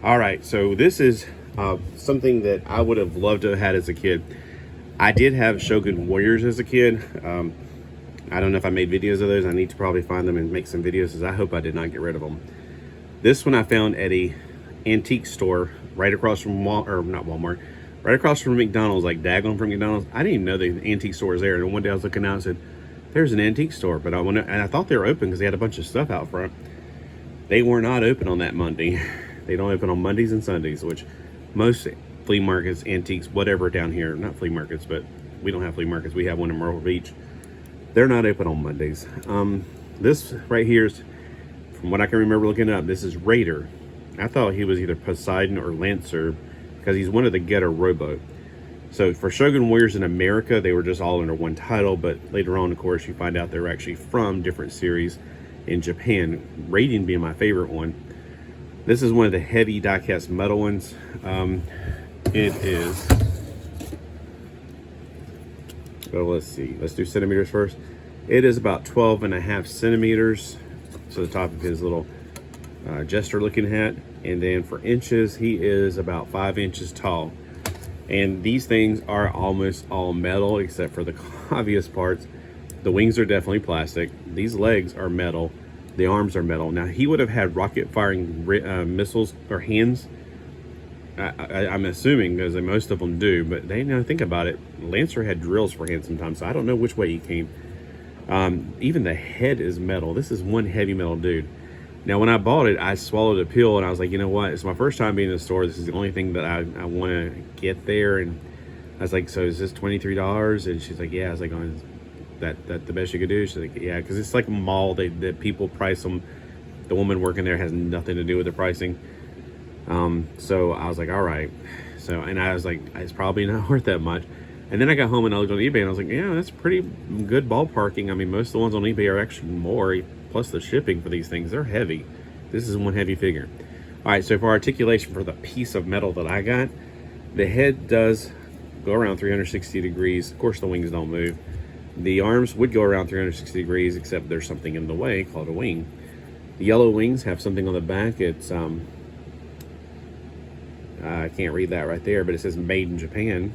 All right, so this is something that I would have loved to have had as a kid. I did have Shogun Warriors as a kid. I don't know if I made videos of those. I need to probably find them and make some videos, because I hope I did not get rid of them. This one I found at a antique store right across from Walmart, right across from McDonald's, like daggone from McDonald's. I didn't even know the antique store was there. And one day I was looking out and said, there's an antique store. But and I thought they were open because they had a bunch of stuff out front. They were not open on that Monday. They don't open on Mondays and Sundays, which most flea markets, antiques, whatever down here, not flea markets, but we don't have flea markets. We have one in Myrtle Beach. They're not open on Mondays. This right here is, from what I can remember looking up, this is Ryger. I thought he was either Poseidon or Lancer because he's one of the Getter Robo. So for Shogun Warriors in America, they were just all under one title, but later on, of course, you find out they're actually from different series in Japan, Radiant being my favorite one. This is one of the heavy diecast metal ones. It is, well, let's see, let's do centimeters first. It is about 12.5 centimeters. So the top of his little jester looking hat. And then for inches, he is about 5 inches tall. And these things are almost all metal except for the obvious parts. The wings are definitely plastic. These legs are metal. The arms are metal. Now, he would have had rocket firing missiles or hands. I'm assuming, because most of them do, but they now think about it. Lancer had drills for hands sometimes, so I don't know which way he came. Even the head is metal. This is one heavy metal dude. Now, when I bought it, I swallowed a pill, and I was like, you know what? It's my first time being in the store. This is the only thing that I want to get there. And I was like, so is this $23? And she's like, yeah. I was like, oh, is that the best you could do? She's like, yeah, because it's like a mall. That people price them. The woman working there has nothing to do with the pricing. So I was like, all right. So, and I was like, it's probably not worth that much. And then I got home and I looked on eBay and I was like, yeah, that's pretty good ballparking. I mean, most of the ones on eBay are actually more, plus the shipping for these things. They're heavy. This is one heavy figure. All right, so for articulation for the piece of metal that I got, the head does go around 360 degrees. Of course, the wings don't move. The arms would go around 360 degrees, except there's something in the way called a wing. The yellow wings have something on the back. It's, I can't read that right there, but it says made in Japan.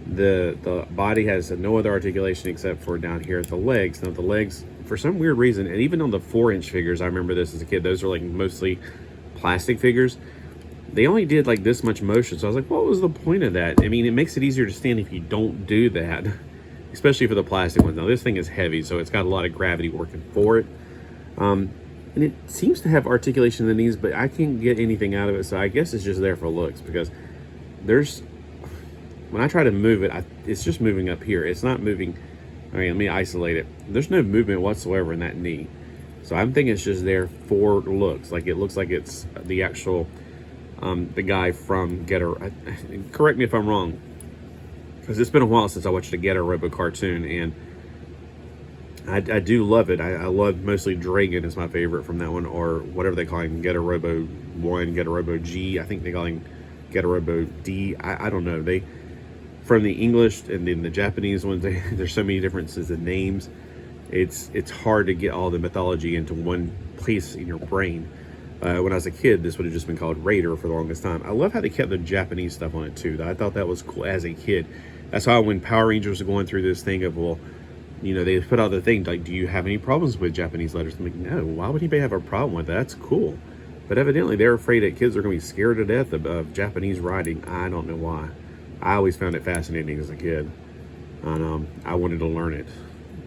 The body has no other articulation except for down here at the legs. Now the legs, for some weird reason, and even on the 4-inch figures, I remember this as a kid, those are like mostly plastic figures. They only did like this much motion. So I was like, what was the point of that? I mean, it makes it easier to stand if you don't do that, especially for the plastic ones. Now this thing is heavy, so it's got a lot of gravity working for it. And it seems to have articulation in the knees, but I can't get anything out of it. So I guess it's just there for looks, because there's, when I try to move it, it's just moving up here. It's not moving. All right, let me isolate it. There's no movement whatsoever in that knee. So I'm thinking it's just there for looks. Like it looks like it's the actual, the guy from Getter. Correct me if I'm wrong, because it's been a while since I watched a Getter Robo cartoon, and I do love it. I love mostly Dragon is my favorite from that one, or whatever they call him, Getter Robo 1, Getter Robo G. I think they call him Getter Robo D. I don't know. They, from the English and then the Japanese ones, there's so many differences in names. It's hard to get all the mythology into one place in your brain. When I was a kid, this would have just been called Raider for the longest time. I love how they kept the Japanese stuff on it too. I thought that was cool as a kid. That's how when Power Rangers are going through this thing of, well, you know, they put out the thing like, do you have any problems with Japanese letters? I'm like, no, why would anybody have a problem with that? That's cool. But evidently they're afraid that kids are going to be scared to death of Japanese writing. I don't know why. I always found it fascinating as a kid. And I wanted to learn it.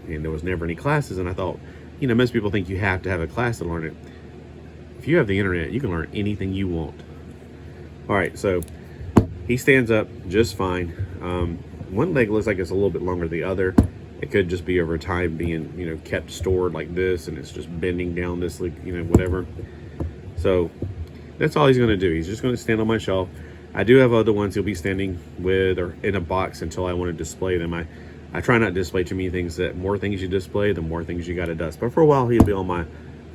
And there was never any classes. And I thought, you know, most people think you have to have a class to learn it. If you have the internet, you can learn anything you want. All right, so he stands up just fine. One leg looks like it's a little bit longer than the other. It could just be over time being, you know, kept stored like this, and it's just bending down this, like, you know, whatever. So that's all he's going to do. He's just going to stand on my shelf. I do have other ones he'll be standing with or in a box until I want to display them. I try not to display too many things. That more things you display, the more things you got to dust. But for a while, he'll be on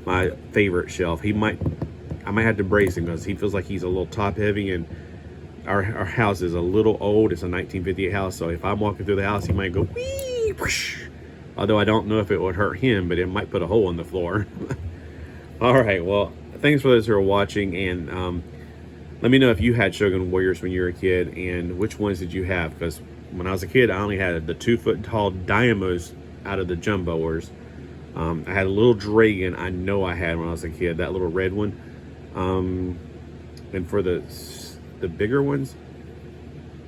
my favorite shelf. I might have to brace him because he feels like he's a little top heavy, and our house is a little old. It's a 1958 house, so if I'm walking through the house, he might go wee, whoosh. Although I don't know if it would hurt him, but it might put a hole in the floor. All right, well, thanks for those who are watching, and let me know if you had Shogun warriors when you were a kid, and which ones did you have? Because when I was a kid, I only had the 2-foot tall Diamos out of the Jumboers. I had a little dragon I know I had when I was a kid, that little red one. And for the bigger ones,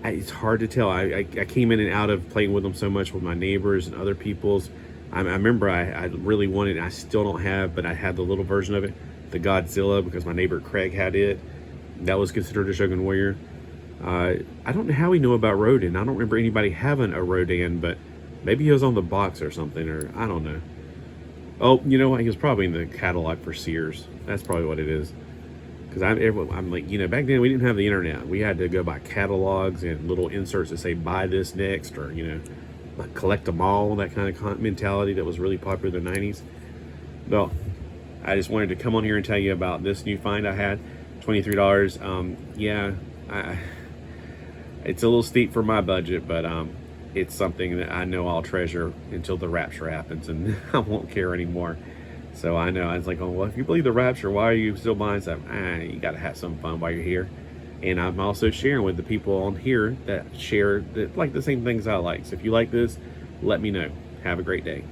it's hard to tell. I came in and out of playing with them so much with my neighbors and other people's. I remember I really wanted, I still don't have, but I had the little version of it, the Godzilla, because my neighbor Craig had it. That was considered a Shogun warrior. I don't know how we know about Rodan. I don't remember anybody having a Rodan, but maybe he was on the box or something, or I don't know. Oh, you know what? He was probably in the catalog for Sears. That's probably what it is. Because I'm like, you know, back then we didn't have the internet. We had to go by catalogs and little inserts that say buy this next, or, you know, like collect them all, that kind of mentality that was really popular in the 90s. Well, I just wanted to come on here and tell you about this new find I had. $23. Yeah, it's a little steep for my budget, but it's something that I know I'll treasure until the rapture happens, and I won't care anymore. So I know, I was like, oh, well, if you believe the rapture, why are you still buying stuff? You got to have some fun while you're here. And I'm also sharing with the people on here that share like the same things I like. So if you like this, let me know. Have a great day.